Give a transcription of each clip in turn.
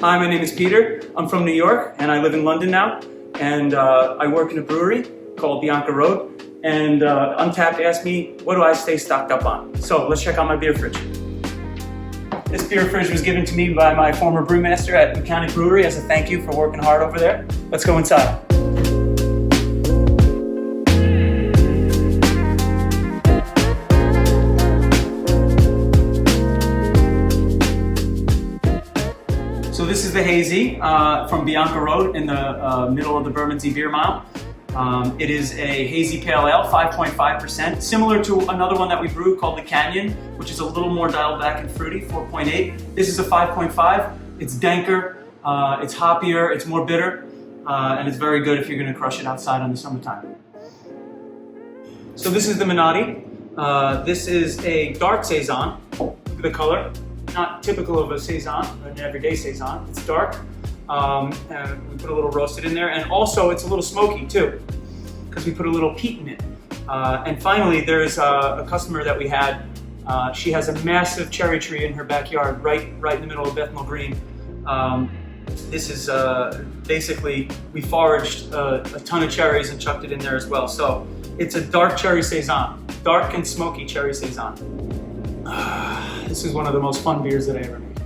Hi, my name is Peter. I'm from New York and I live in London now. And I work in a brewery called Bianca Road. And Untapped asked me, what do I stay stocked up on? So let's check out my beer fridge. This beer fridge was given to me by my former brewmaster at Mechanic Brewery as a thank you for working hard over there. Let's go inside. So this is the Hazy from Bianca Road in the middle of the Bermondsey Beer Mile. It is a hazy pale ale, 5.5%, similar to another one that we brew called the Canyon, which is a little more dialed back and fruity, 4.8. This is a 5.5. It's danker, it's hoppier, it's more bitter, and it's very good if you're going to crush it outside in the summertime. So this is the Menotti. This is a dark saison. Look at the color. Not typical of a saison, an everyday saison. It's dark. And we put a little roasted in there, and also it's a little smoky too, because we put a little peat in it. And finally, there's a customer that we had. She has a massive cherry tree in her backyard, right in the middle of Bethnal Green. This is basically, we foraged a ton of cherries and chucked it in there as well. So it's a dark cherry saison, dark and smoky cherry saison. This is one of the most fun beers that I ever made.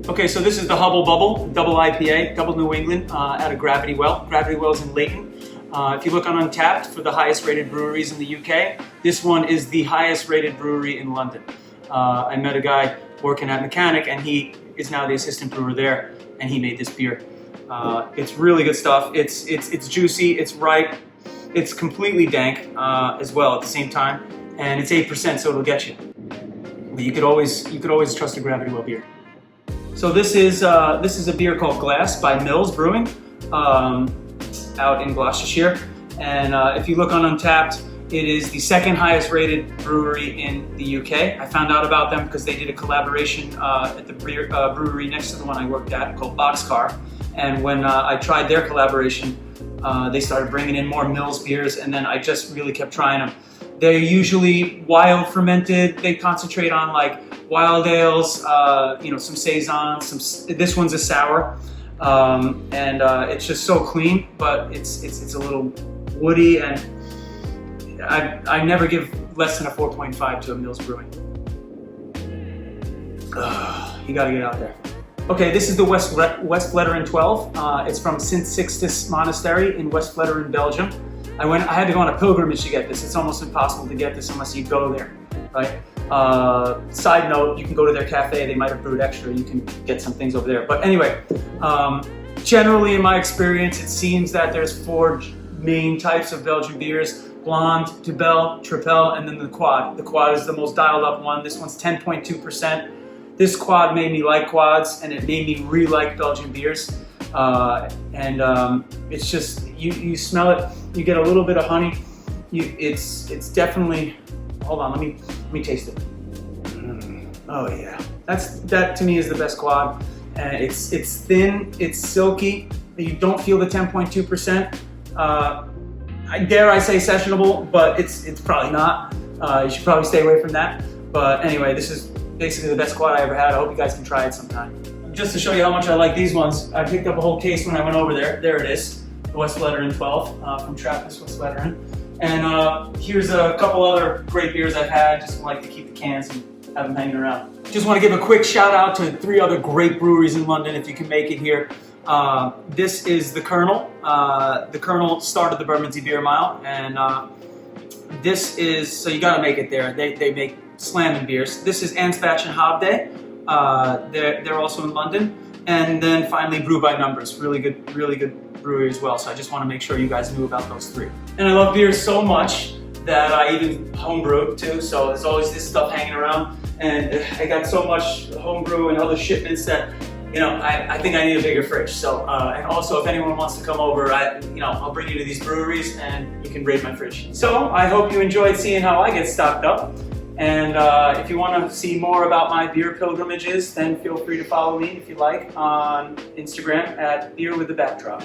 Okay, so this is the Hubble Bubble, double IPA, double New England out of Gravity Well. Gravity Well's in Leighton. If you look on Untapped for the highest rated breweries in the UK, this one is the highest rated brewery in London. I met a guy working at Mechanic and he is now the assistant brewer there and he made this beer. It's really good stuff. It's juicy, it's ripe, it's completely dank as well at the same time, and it's 8%, so it'll get you. But you could always trust a Gravity Well beer. So this is a beer called Glass by Mills Brewing out in Gloucestershire. And if you look on Untapped, it is the second highest rated brewery in the UK. I found out about them because they did a collaboration at the brewery next to the one I worked at called Boxcar. And when I tried their collaboration, they started bringing in more Mills beers, and then I just really kept trying them. They're usually wild fermented. They concentrate on like wild ales, some saisons. This one's a sour, and it's just so clean. But it's a little woody, and I never give less than a 4.5 to a Mills Brewing. You gotta get out there. Okay, this is the West Vleteren 12. It's from Sint Sixtus Monastery in West Vleteren, Belgium. I had to go on a pilgrimage to get this. It's almost impossible to get this unless you go there, right? Side note, you can go to their cafe. They might have brewed extra. You can get some things over there. But anyway, generally in my experience, it seems that there's 4 main types of Belgian beers: Blonde, Dubel, Tripel, and then the Quad. The Quad is the most dialed up one. This one's 10.2%. This Quad made me like quads, and it made me re-like Belgian beers. It's just, you smell it, you get a little bit of honey. It's definitely, hold on, let me taste it. Oh yeah, that to me is the best Quad. It's thin, it's silky. You don't feel the 10.2%. Dare I say sessionable, but it's probably not. You should probably stay away from that. But anyway, this is basically the best Quad I ever had. I hope you guys can try it sometime. Just to show you how much I like these ones, I picked up a whole case when I went over there. There it is, the West Vleteren 12 from Trappist West Vleteren. And here's a couple other great beers I've had. Just like to keep the cans and have them hanging around. Just want to give a quick shout out to 3 other great breweries in London if you can make it here. This is the Colonel. The Colonel started the Bermondsey Beer Mile, and this is, so you gotta make it there. They make slamming beers. This is Anspach and Hobday. They're also in London. And then finally Brew by Numbers, really good brewery as well. So I just want to make sure you guys knew about those 3. And I love beers so much that I even homebrew too. So there's always this stuff hanging around, and I got so much homebrew and other shipments that, I think I need a bigger fridge. So, and also if anyone wants to come over, I'll bring you to these breweries and you can raid my fridge. So I hope you enjoyed seeing how I get stocked up. And if you want to see more about my beer pilgrimages, then feel free to follow me if you like on Instagram at Beer with the Backdrop.